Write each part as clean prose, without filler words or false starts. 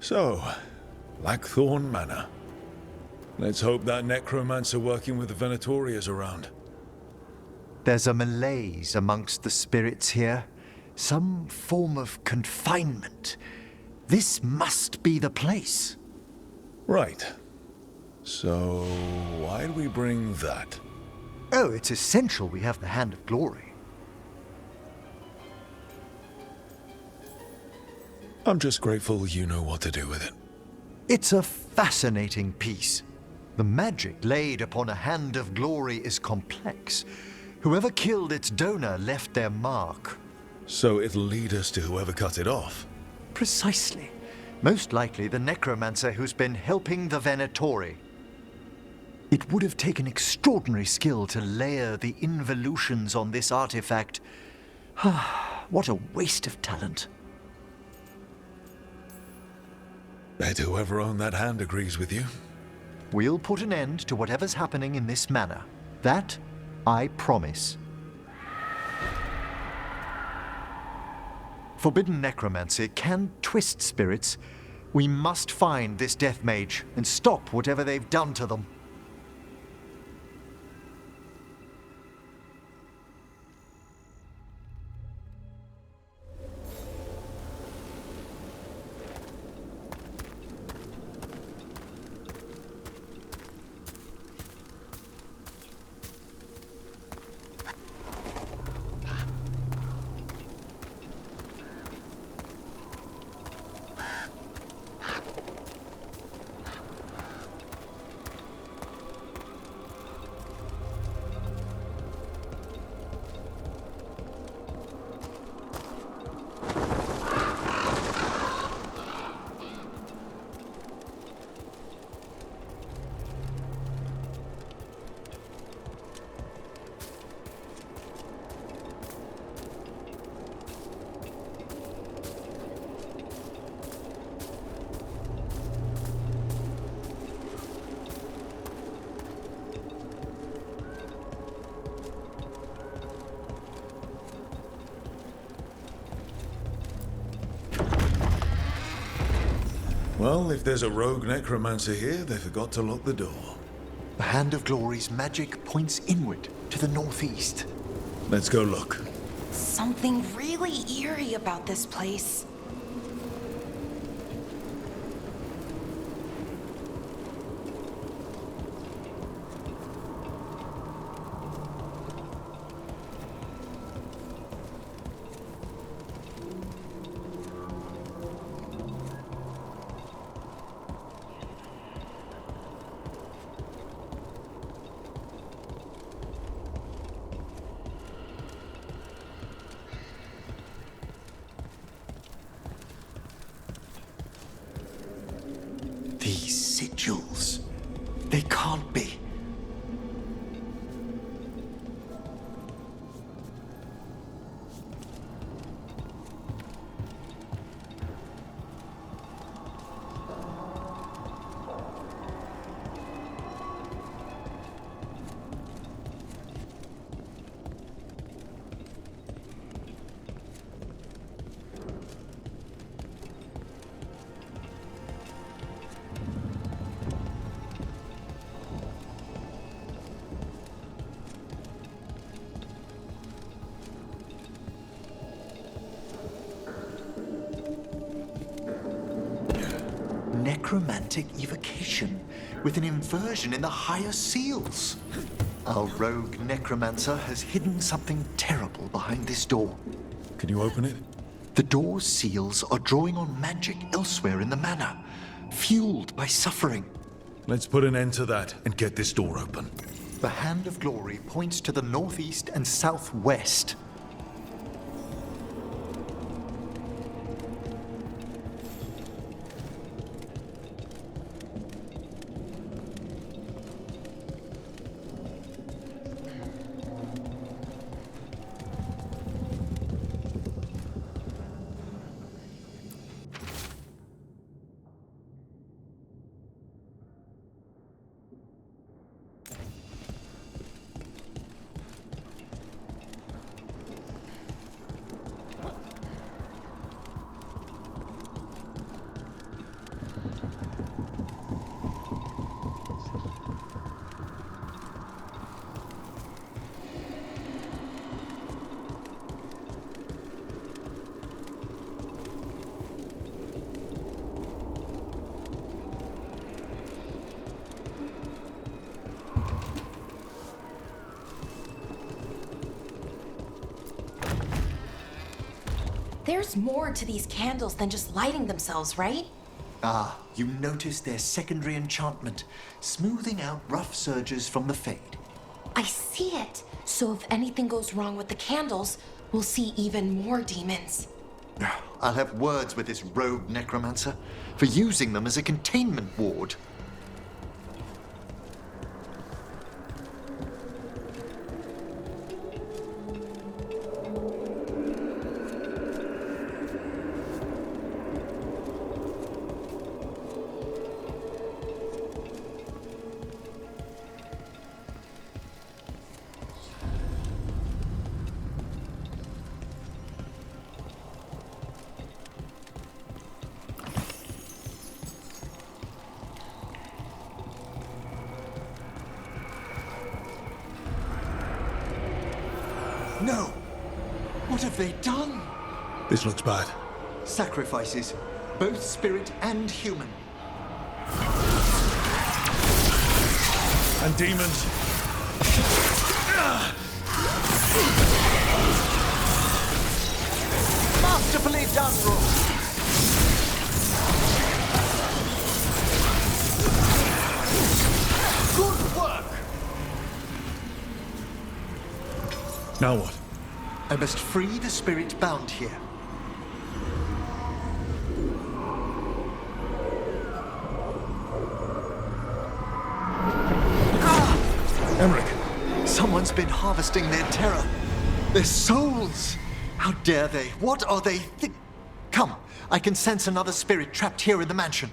So, Blackthorn Manor. Let's hope that necromancer working with the Venatori is around. There's a malaise amongst the spirits here. Some form of confinement. This must be the place. Right. So, why do we bring that? Oh, it's essential we have the Hand of Glory. I'm just grateful you know what to do with it. It's a fascinating piece. The magic laid upon a Hand of Glory is complex. Whoever killed its donor left their mark. So it'll lead us to whoever cut it off? Precisely. Most likely the necromancer who's been helping the Venatori. It would have taken extraordinary skill to layer the involutions on this artifact. What a waste of talent. Bet whoever owned that hand agrees with you. We'll put an end to whatever's happening in this manor. That, I promise. Forbidden necromancy can twist spirits. We must find this death mage and stop whatever they've done to them. Well, if there's a rogue necromancer here, they forgot to lock the door. The Hand of Glory's magic points inward to the northeast. Let's go look. Something really eerie about this place. These sigils. They can't be. Necromantic evocation, with an inversion in the higher seals. Our rogue necromancer has hidden something terrible behind this door. Can you open it? The door's seals are drawing on magic elsewhere in the manor, fueled by suffering. Let's put an end to that and get this door open. The Hand of Glory points to the northeast and southwest. There's more to these candles than just lighting themselves, right? Ah, you notice their secondary enchantment, smoothing out rough surges from the fade. I see it. So if anything goes wrong with the candles, we'll see even more demons. I'll have words with this rogue necromancer for using them as a containment ward. No! What have they done? This looks bad. Sacrifices, both spirit and human. And demons. Masterfully done, Rook! Good work! Now what? I must free the spirit bound here. Emmerich! Someone's been harvesting their terror. Their souls! How dare they? What are they Come, I can sense another spirit trapped here in the mansion.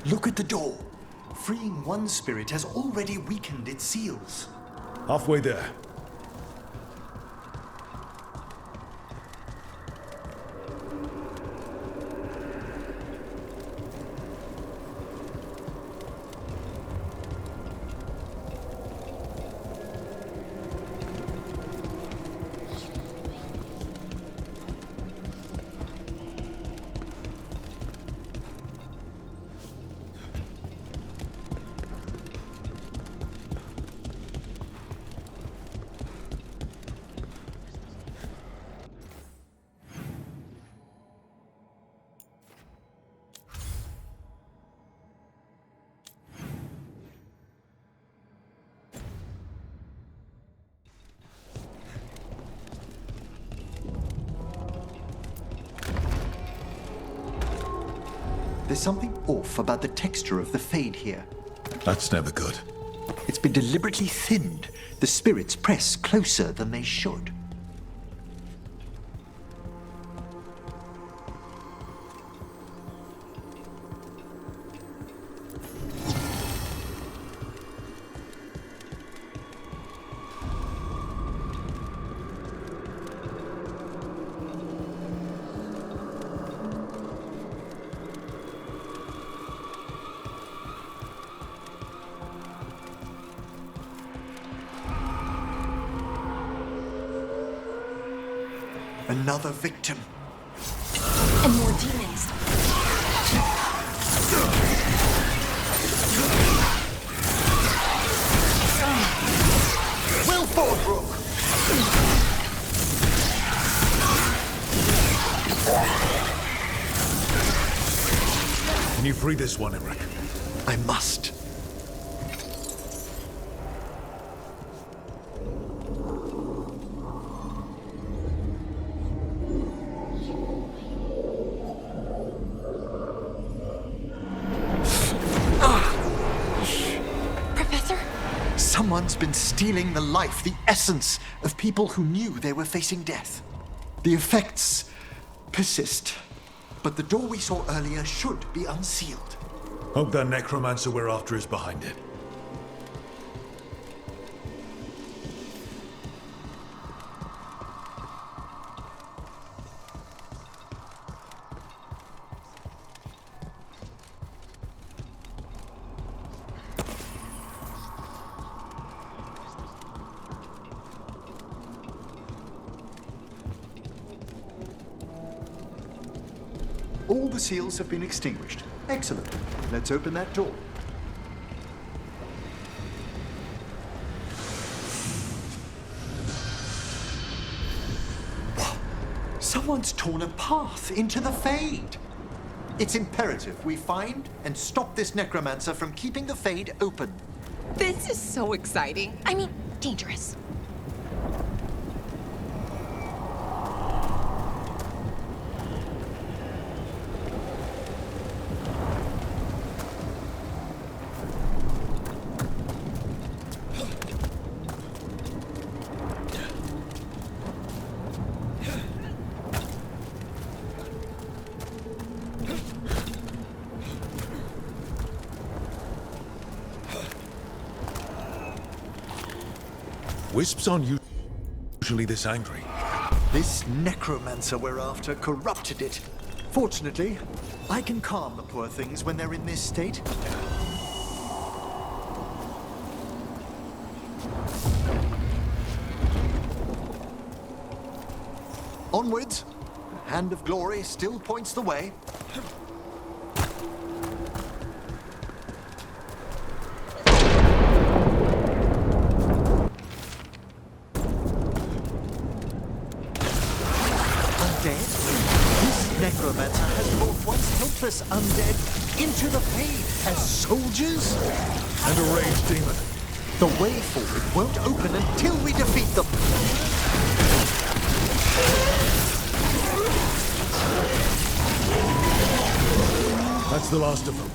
Look at the door. Freeing one spirit has already weakened its seals. Halfway there. There's something off about the texture of the fade here. That's never good. It's been deliberately thinned. The spirits press closer than they should. Another victim. And more demons. Well fought, Rook! Can you free this one, Emmerich? I must. Professor? Someone's been stealing the life, the essence of people who knew they were facing death. The effects persist, but the door we saw earlier should be unsealed. Hope that necromancer we're after is behind it. All the seals have been extinguished. Excellent. Let's open that door. Someone's torn a path into the Fade. It's imperative we find and stop this necromancer from keeping the Fade open. This is so exciting. I mean, dangerous. Wisps aren't usually this angry. This necromancer we're after corrupted it. Fortunately, I can calm the poor things when they're in this state. Onwards. The hand of glory still points the way. Necromancer has brought once helpless undead into the Fade as soldiers? And a raged demon. The way forward won't open until we defeat them. That's the last of them.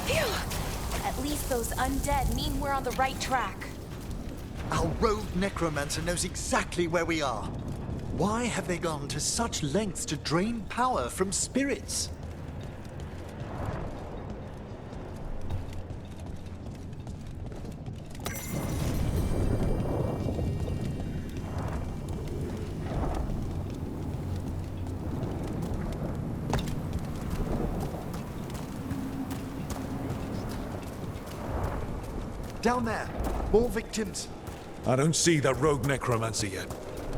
Phew! At least those undead mean we're on the right track. Our rogue necromancer knows exactly where we are. Why have they gone to such lengths to drain power from spirits? Down there, more victims. I don't see that rogue necromancer yet.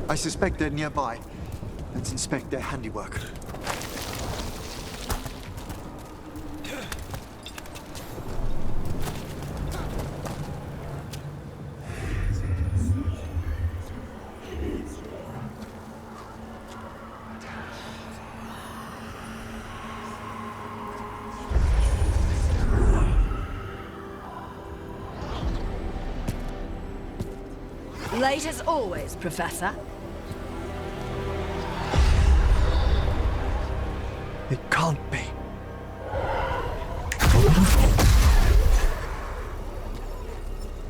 I suspect they're nearby. Let's inspect their handiwork. Late as always, Professor. It can't be.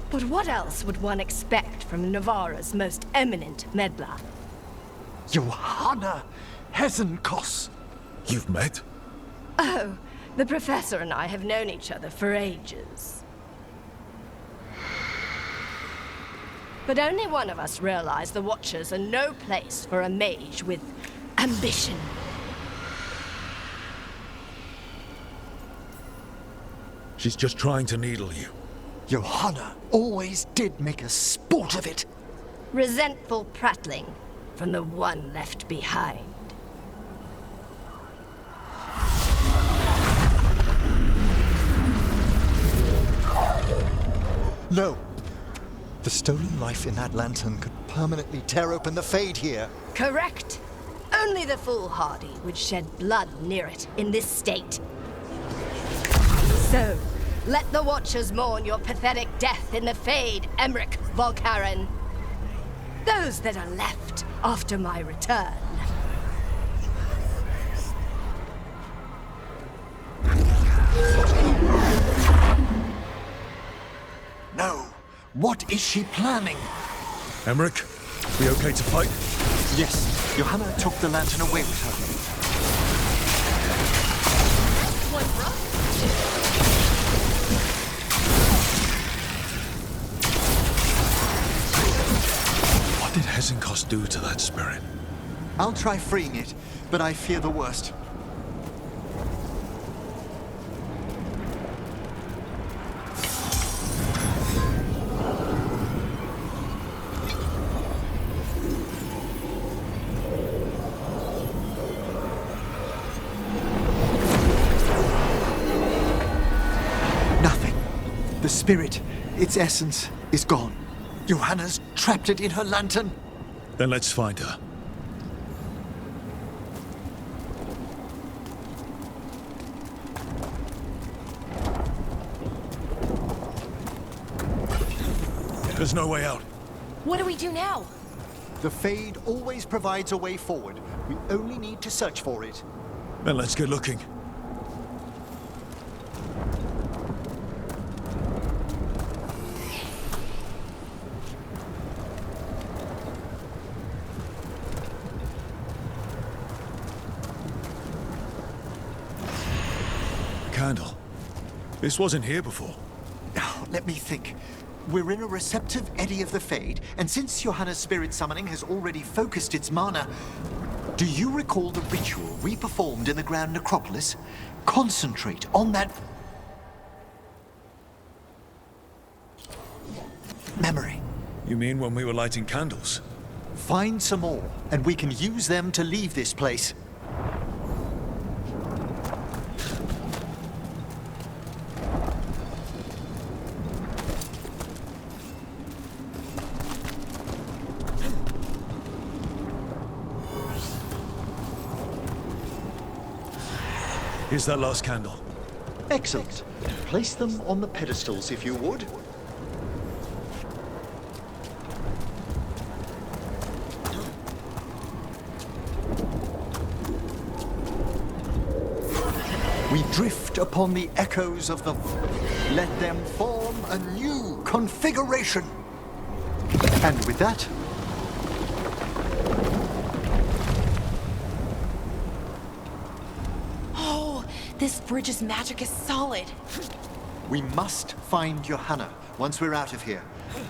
But what else would one expect from Navarra's most eminent meddler? Johanna Hezenkos. You've met? Oh, the Professor and I have known each other for ages. But only one of us realized the Watchers are no place for a mage with ambition. She's just trying to needle you. Johanna always did make a sport of it. Resentful prattling from the one left behind. No. The stolen life in that lantern could permanently tear open the Fade here. Correct. Only the foolhardy would shed blood near it in this state. So, let the Watchers mourn your pathetic death in the Fade, Emmerich Volkaren. Those that are left after my return. No. What is she planning? Emmerich, we okay to fight? Yes, Johanna took the lantern away with her. One rough. What did Hezenkost do to that spirit? I'll try freeing it, but I fear the worst. Nothing. The spirit, its essence, is gone. Johanna's trapped it in her lantern. Then let's find her. There's no way out. What do we do now? The Fade always provides a way forward. We only need to search for it. Then let's get looking. Candle. This wasn't here before. Now, let me think. We're in a receptive eddy of the Fade, and since Johanna's spirit summoning has already focused its mana, do you recall the ritual we performed in the Grand Necropolis? Concentrate on that memory. You mean when we were lighting candles? Find some more, and we can use them to leave this place. Here's that last candle. Excellent. Place them on the pedestals, if you would. We drift upon the echoes of the... Let them form a new configuration. And with that... Oh, this bridge's magic is solid. We must find Johanna once we're out of here.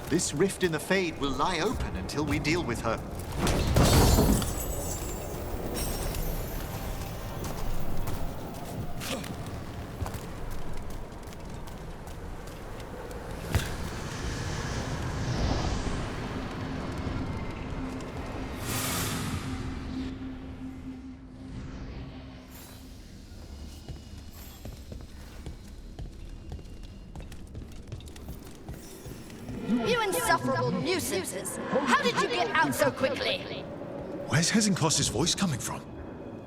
This rift in the Fade will lie open until we deal with her. You insufferable nuisances! How did you get out so quickly? Where's Hezenkost's voice coming from?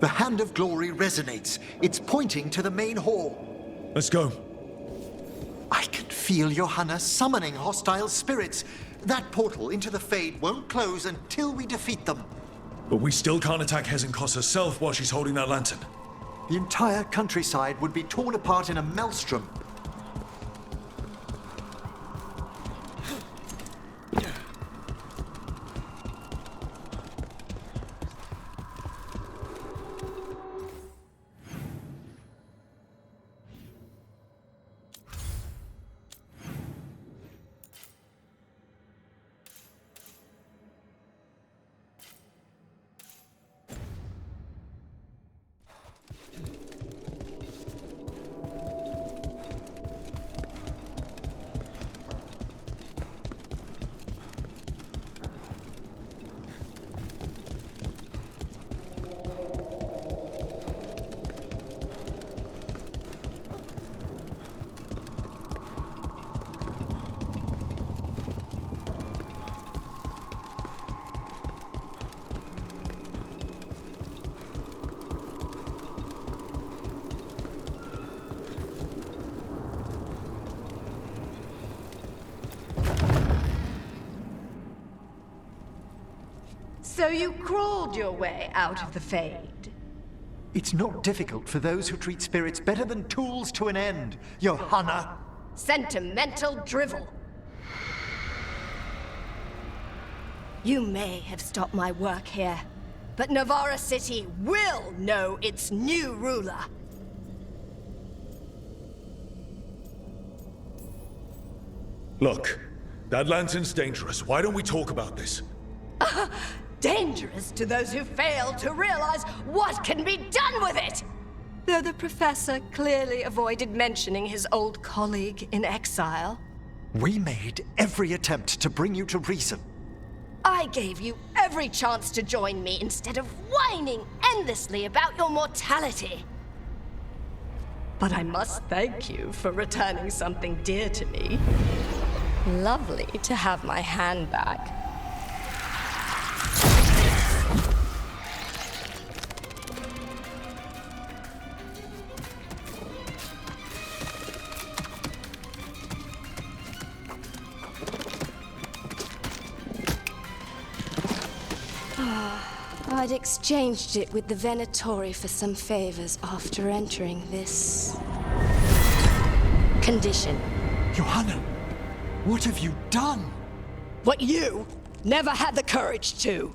The Hand of Glory resonates. It's pointing to the main hall. Let's go. I can feel Johanna summoning hostile spirits. That portal into the Fade won't close until we defeat them. But we still can't attack Hezenkost herself while she's holding that lantern. The entire countryside would be torn apart in a maelstrom. So you crawled your way out of the Fade? It's not difficult for those who treat spirits better than tools to an end, Johanna. Sentimental drivel. You may have stopped my work here, but Navarra City will know its new ruler. Look, that lantern's dangerous. Why don't we talk about this? Dangerous to those who fail to realize what can be done with it! Though the professor clearly avoided mentioning his old colleague in exile. We made every attempt to bring you to reason. I gave you every chance to join me instead of whining endlessly about your mortality. But I must thank you for returning something dear to me. Lovely to have my hand back. I'd exchanged it with the Venatori for some favors after entering this condition. Johanna, what have you done? What you never had the courage to.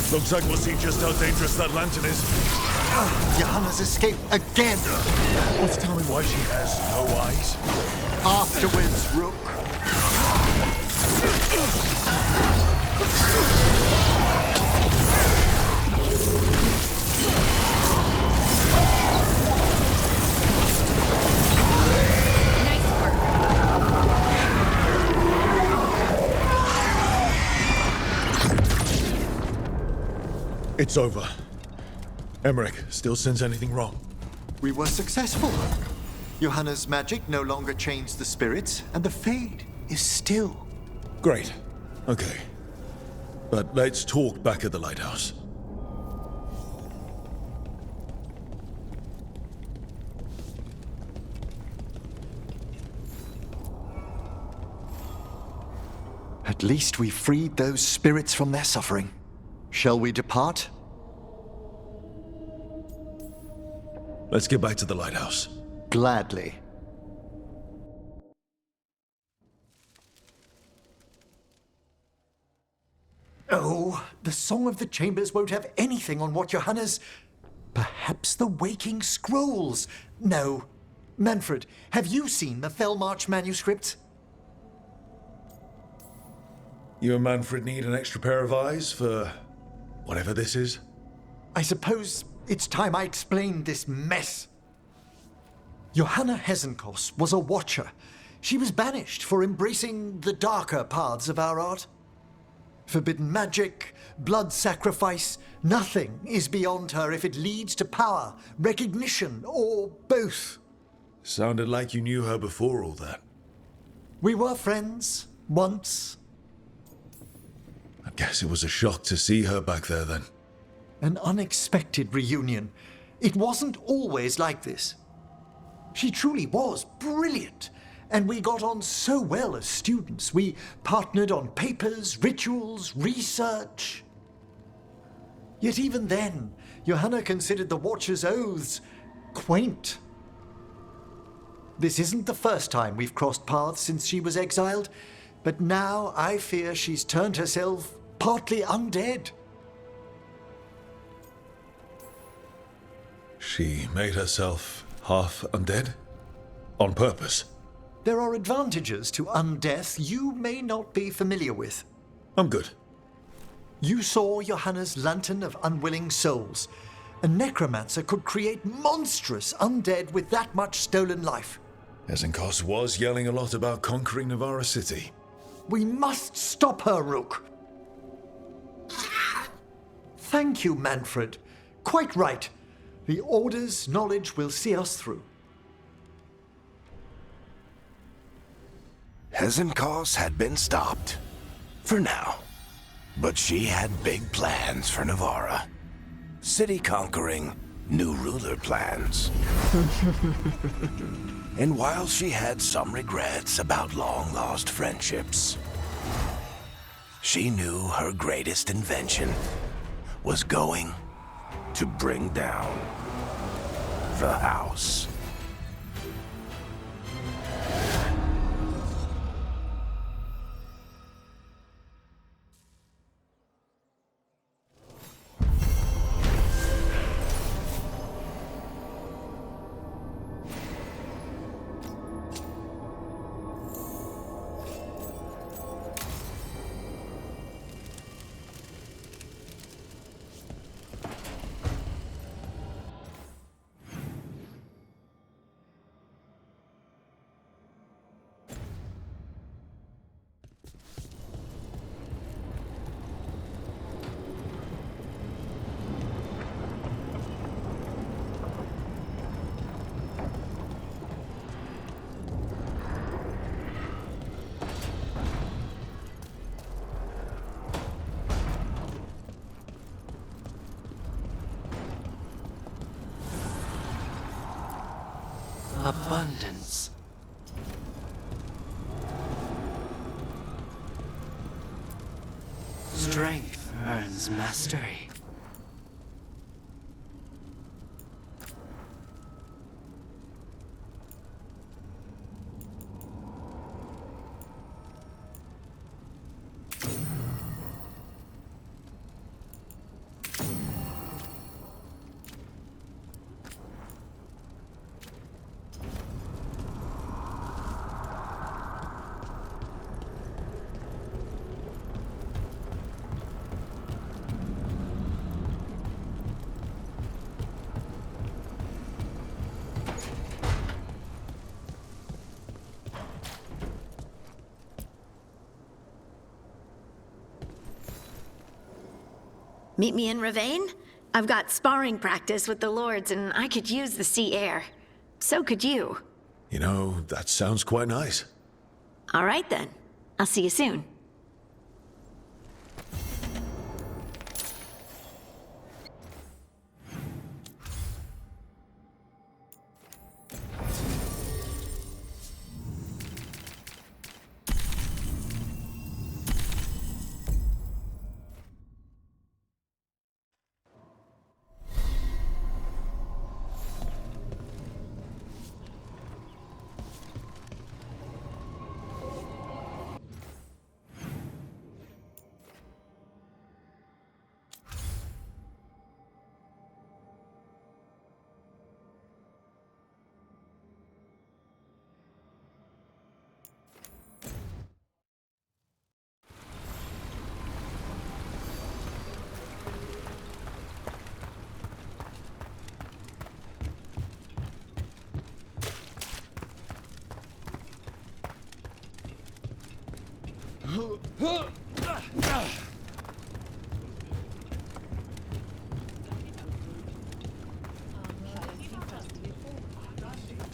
Looks like we'll see just how dangerous that lantern is. Johanna's escaped again. Let's tell me why she has no eyes. Afterwards, Rook. It's over. Emmerich still sense anything wrong? We were successful. Johanna's magic no longer changed the spirits, and the Fade is still. Great. Okay. But let's talk back at the lighthouse. At least we freed those spirits from their suffering. Shall we depart? Let's get back to the lighthouse. Gladly. Oh, the Song of the Chambers won't have anything on what Johanna's... Perhaps the Waking Scrolls? No. Manfred, have you seen the Fellmarch manuscript? You and Manfred need an extra pair of eyes for whatever this is? I suppose it's time I explained this mess. Johanna Hesenkos was a watcher. She was banished for embracing the darker paths of our art. Forbidden magic, blood sacrifice, nothing is beyond her if it leads to power, recognition, or both. Sounded like you knew her before all that. We were friends, once. I guess it was a shock to see her back there then. An unexpected reunion. It wasn't always like this. She truly was brilliant, and we got on so well as students. We partnered on papers, rituals, research. Yet even then, Johanna considered the Watcher's oaths quaint. This isn't the first time we've crossed paths since she was exiled, but now I fear she's turned herself partly undead. She made herself half undead? On purpose? There are advantages to undeath you may not be familiar with. I'm good. You saw Johanna's Lantern of Unwilling Souls. A necromancer could create monstrous undead with that much stolen life. Hesenkos was yelling a lot about conquering Navarra City. We must stop her, Rook. Thank you, Manfred. Quite right. The Order's knowledge will see us through. Hesenkos had been stopped. For now. But she had big plans for Navarra. City conquering, new ruler plans. And while she had some regrets about long-lost friendships, she knew her greatest invention was going to bring down the house. Abundance. Strength earns mastery. Meet me in Ravane? I've got sparring practice with the lords, and I could use the sea air. So could you. You know, that sounds quite nice. All right, then. I'll see you soon.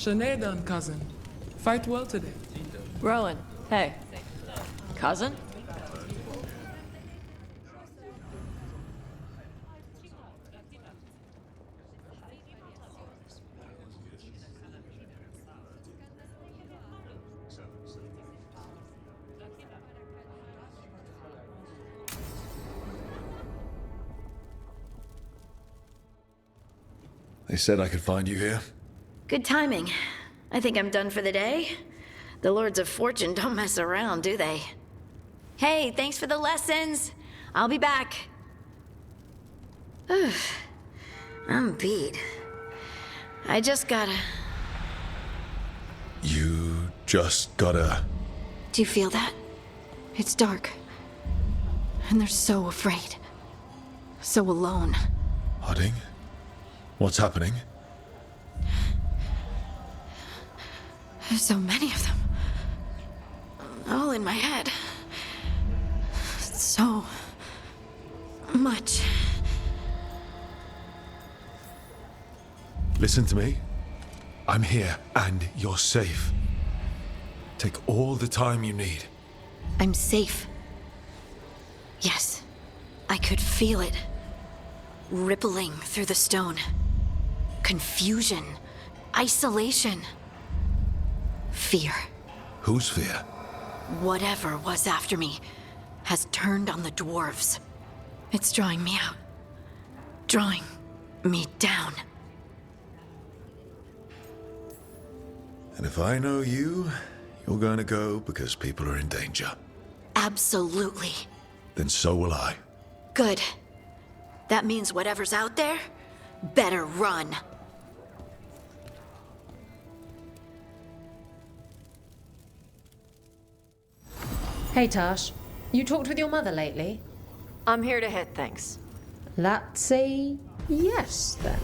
Shanadan, cousin. Fight well today. Rowan, hey. Cousin? They said I could find you here. Good timing. I think I'm done for the day. The Lords of Fortune don't mess around, do they? Hey, thanks for the lessons. I'll be back. I'm beat. I just gotta... You just gotta... Do you feel that? It's dark. And they're so afraid. So alone. Harding? What's happening? There's so many of them. All in my head. So much. Listen to me. I'm here, and you're safe. Take all the time you need. I'm safe. Yes. I could feel it. Rippling through the stone. Confusion. Isolation. Fear. Whose fear? Whatever was after me has turned on the dwarves. It's drawing me out. drawing me down. And if I know you, you're going to go because people are in danger. Absolutely. Then so will I. Good. That means whatever's out there better run. Hey Tash, you talked with your mother lately? I'm here to hit things. Let's say yes then.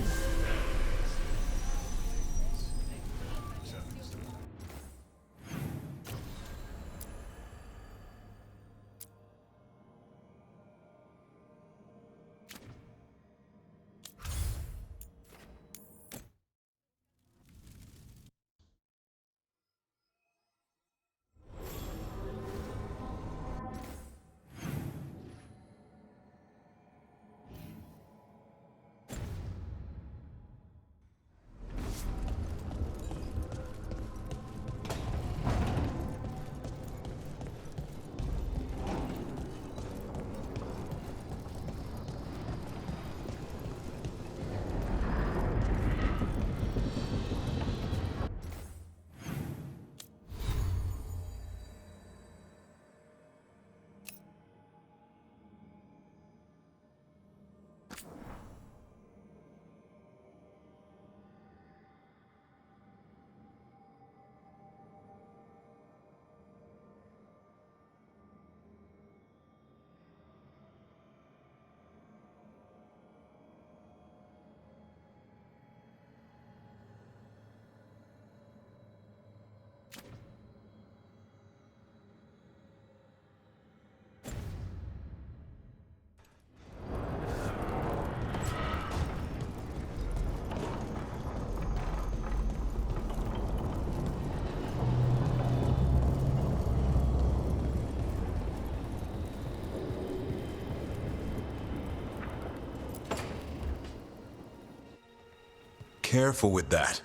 Careful with that.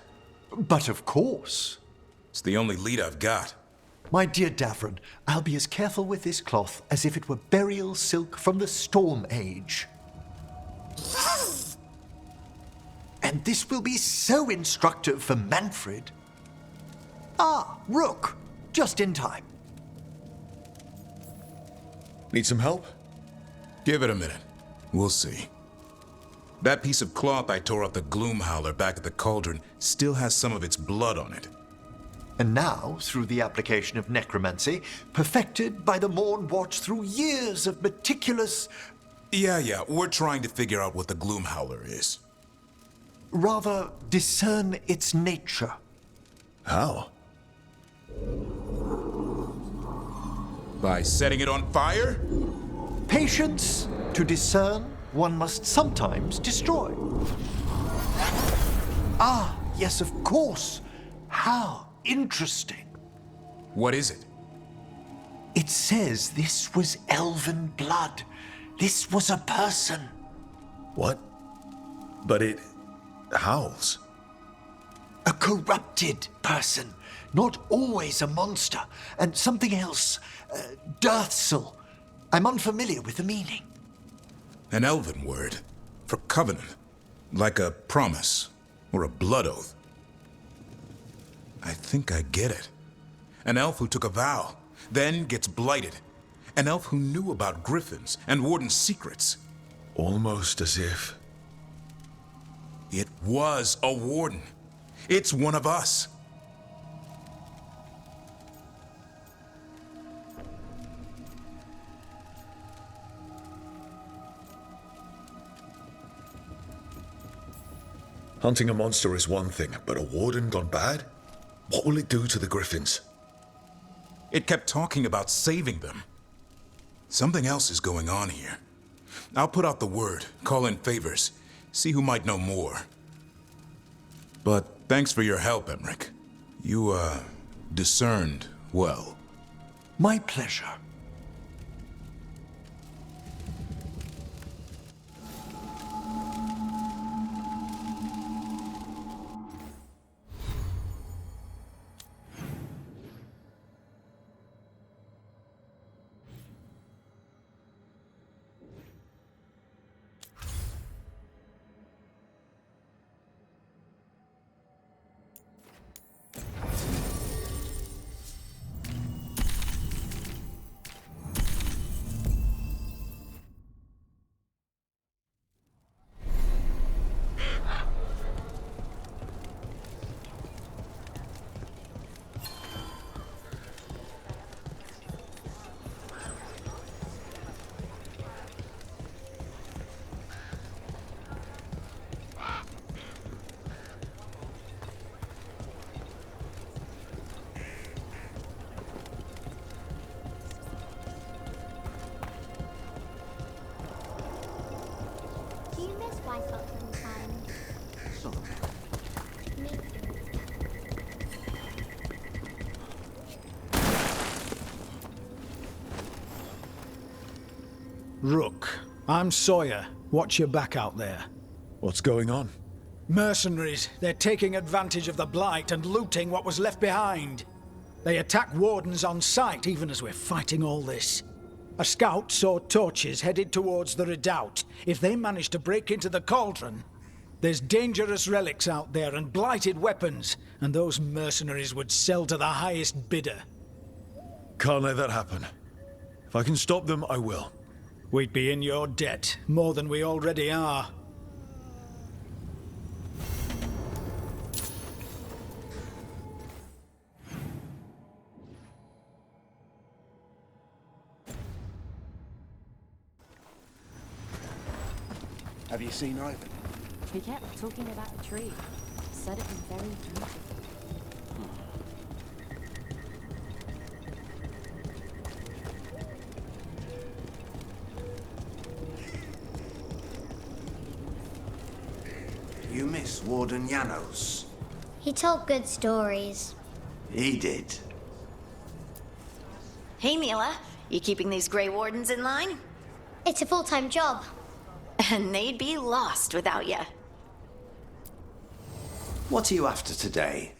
But of course. It's the only lead I've got. My dear Davron, I'll be as careful with this cloth as if it were burial silk from the Storm Age. And this will be so instructive for Manfred. Ah, Rook, just in time. Need some help? Give it a minute. We'll see. That piece of cloth I tore off the gloom howler back at the cauldron still has some of its blood on it. And now, through the application of necromancy, perfected by the Morn Watch through years of meticulous... Yeah, we're trying to figure out what the gloom howler is. Rather, discern its nature. How? By setting it on fire? Patience. To discern, one must sometimes destroy. Ah, yes, of course. How interesting. What is it? It says this was elven blood. This was a person. What? But it howls. A corrupted person. Not always a monster. And something else. Dirthsel. I'm unfamiliar with the meaning. An elven word for covenant. Like a promise or a blood oath. I think I get it. An elf who took a vow, then gets blighted. An elf who knew about griffins and warden's secrets. Almost as if... It was a warden. It's one of us. Hunting a monster is one thing, but a warden gone bad? What will it do to the griffins? It kept talking about saving them. Something else is going on here. I'll put out the word, call in favors, see who might know more. But thanks for your help, Emmerich. You, discerned well. My pleasure. I felt unkind. Me too. Rook, I'm Sawyer. Watch your back out there. What's going on? Mercenaries. They're taking advantage of the Blight and looting what was left behind. They attack wardens on sight, even as we're fighting all this. A scout saw torches headed towards the redoubt. If they manage to break into the cauldron, there's dangerous relics out there and blighted weapons, and those mercenaries would sell to the highest bidder. Can't let that happen. If I can stop them, I will. We'd be in your debt, more than we already are. Have you seen Ivan? He kept talking about the tree. Said it was very beautiful. You miss Warden Janos? He told good stories. He did. Hey, Mila. You keeping these Grey Wardens in line? It's a full-time job. And they'd be lost without you. What are you after today?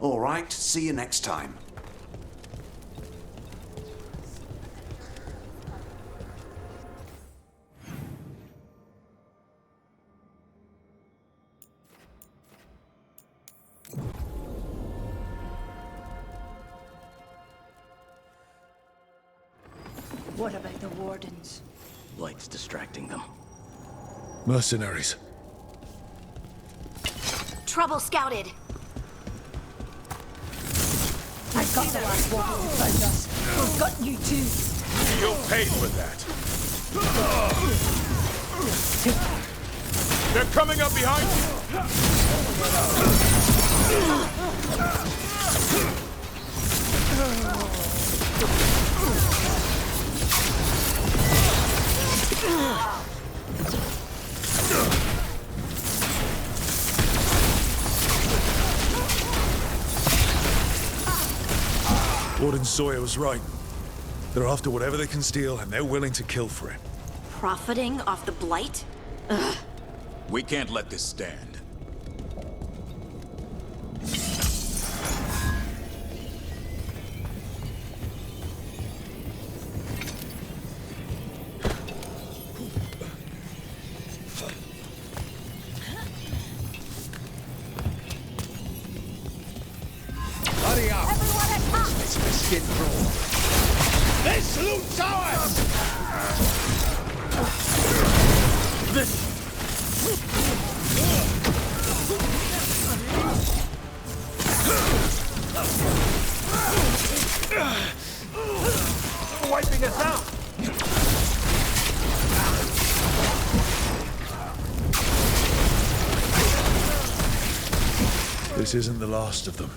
All right, see you next time. What about the wardens? Blight's distracting them. Mercenaries. Trouble scouted. I've got the last one who found us. We've got you too. You'll pay for that. They're coming up behind Warden Sawyer was right. They're after whatever they can steal, and they're willing to kill for it. Profiting off the Blight? Ugh. We can't let this stand. Hurry up! Everyone attack! Let's the skin crawl. This loot's ours! Wiping us out! This isn't the last of them.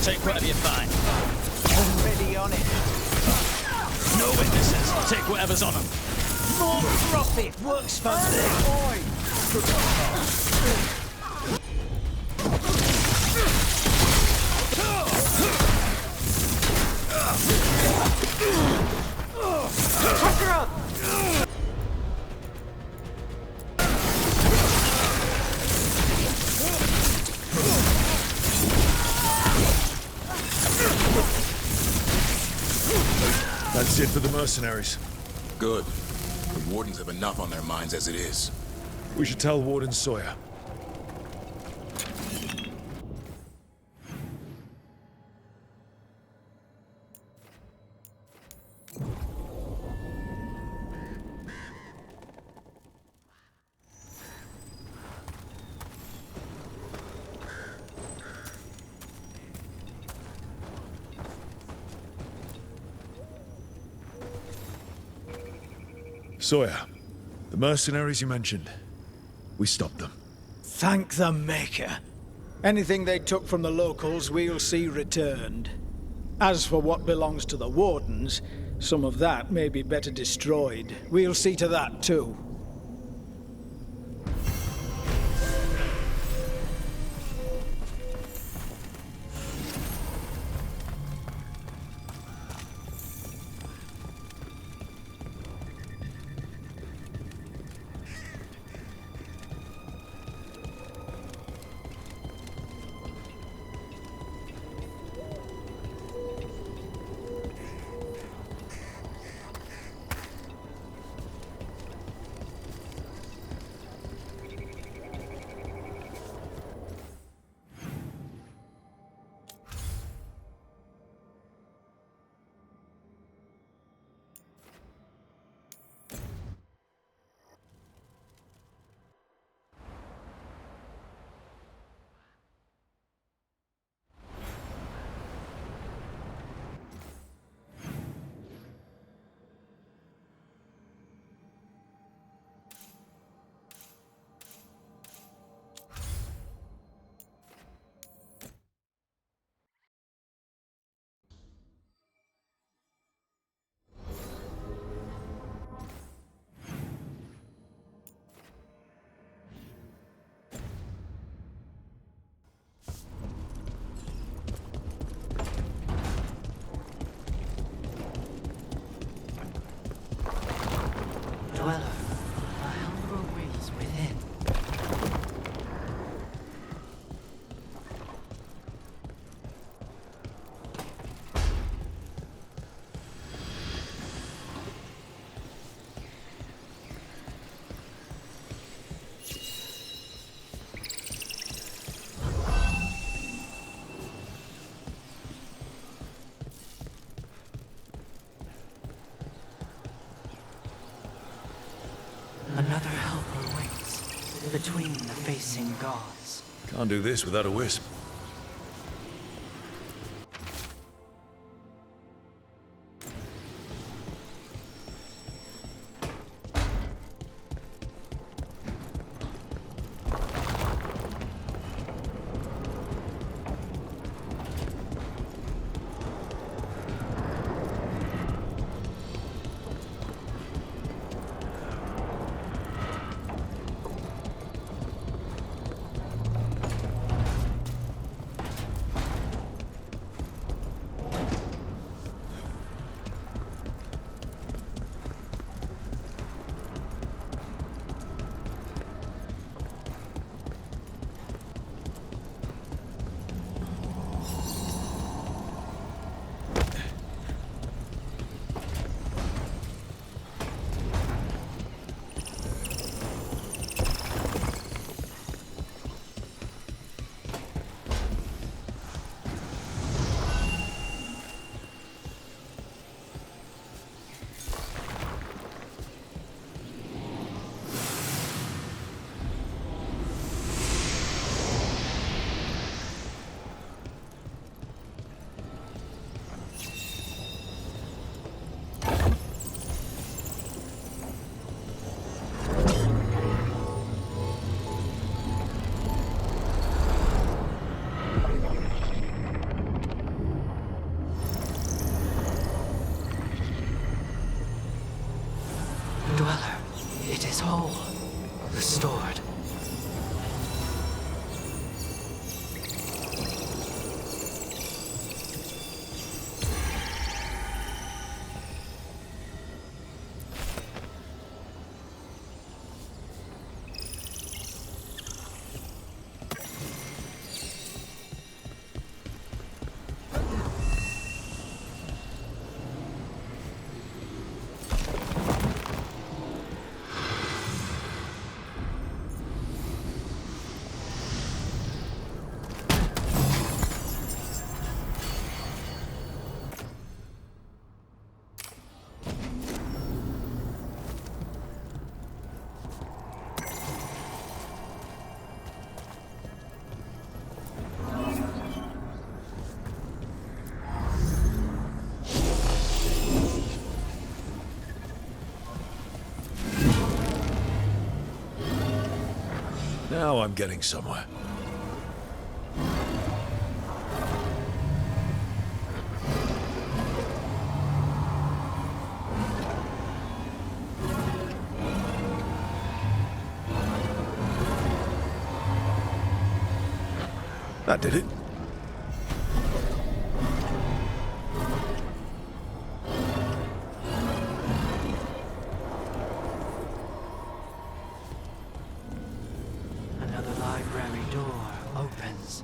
take whatever you find. Already on it. No witnesses. Take whatever's on them. More profit works for Fuck her up! That's it for the mercenaries. Good. The Wardens have enough on their minds as it is. We should tell Warden Sawyer. Sawyer, the mercenaries you mentioned, we stopped them. Thank the Maker. Anything they took from the locals, we'll see returned. As for what belongs to the Wardens, some of that may be better destroyed. We'll see to that too. Dweller, a helper waits within. Another helper waits between the facing gods. Can't do this without a wisp. Soul restored. Now I'm getting somewhere. That did it. Another library door opens.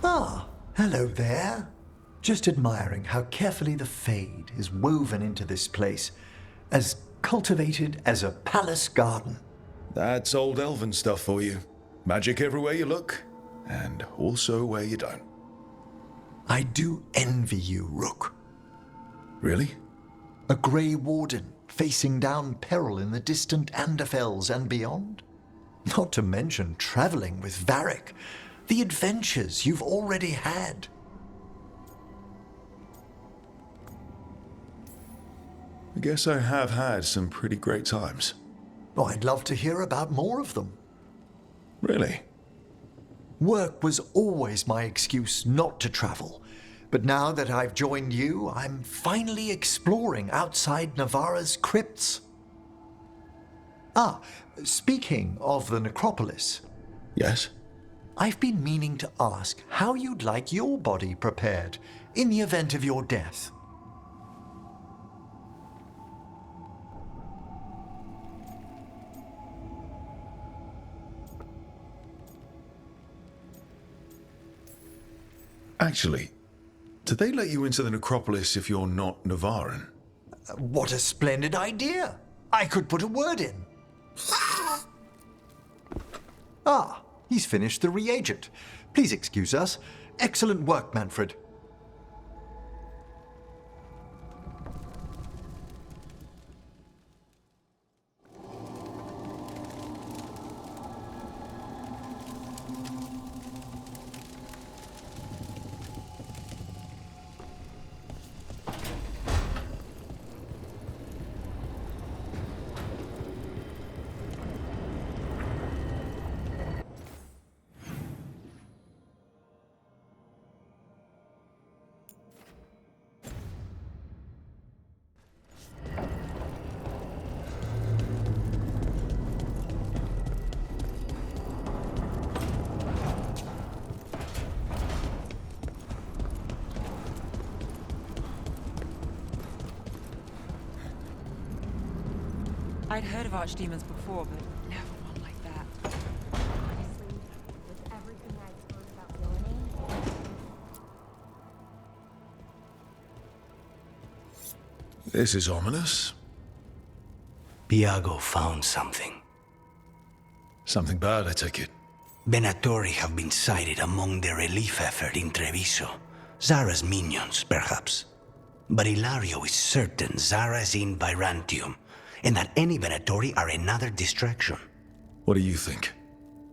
Ah, hello there. Just admiring how carefully the fade is woven into this place, as cultivated as a palace garden. That's old elven stuff for you. Magic everywhere you look, and also where you don't. I do envy you, Rook. Really? A grey warden facing down peril in the distant Anderfells and beyond? Not to mention travelling with Varric. The adventures you've already had. I guess I have had some pretty great times. Oh, I'd love to hear about more of them. Really? Work was always my excuse not to travel. But now that I've joined you, I'm finally exploring outside Navarra's crypts. Ah, speaking of the necropolis. Yes? I've been meaning to ask how you'd like your body prepared in the event of your death. Actually, do they let you into the necropolis if you're not Navarran? What a splendid idea! I could put a word in. Ah, he's finished the reagent. Please excuse us. Excellent work, Manfred. I'd heard of archdemons before, but never one like that. Honestly, with everything I've heard about villainy, This is ominous. Piago found something. Something bad, I take it. Venatori have been sighted among the relief effort in Treviso. Zara's minions, perhaps. But Ilario is certain Zara is in Byzantium, and that any Venatori are another distraction. What do you think?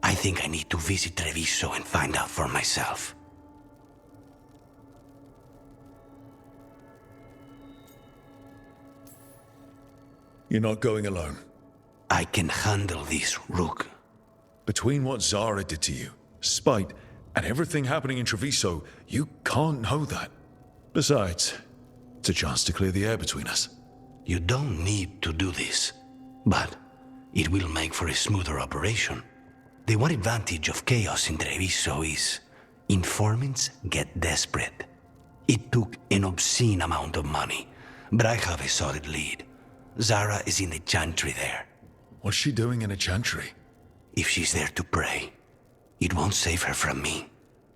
I think I need to visit Treviso and find out for myself. You're not going alone. I can handle this, Rook. Between what Zara did to you, spite, and everything happening in Treviso, you can't know that. Besides, it's a chance to clear the air between us. You don't need to do this, but it will make for a smoother operation. The one advantage of chaos in Treviso is informants get desperate. It took an obscene amount of money, but I have a solid lead. Zara is in the chantry there. What's she doing in a chantry? If she's there to pray, it won't save her from me.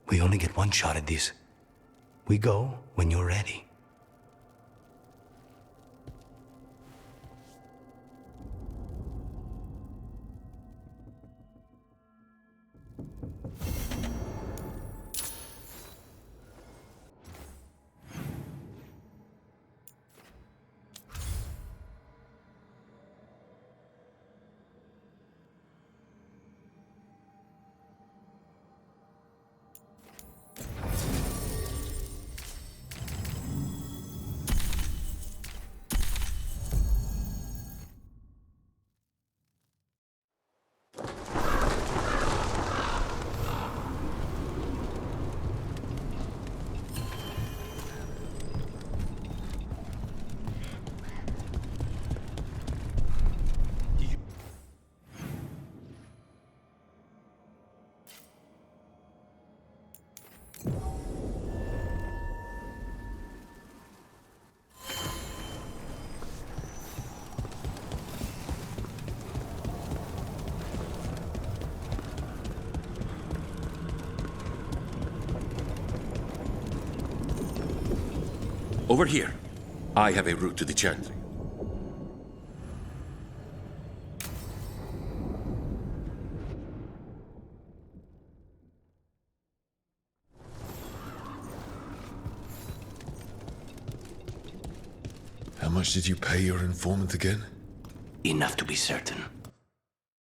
We only get one shot at this. We go when you're ready. Over here. I have a route to the chantry. How much did you pay your informant again? Enough to be certain.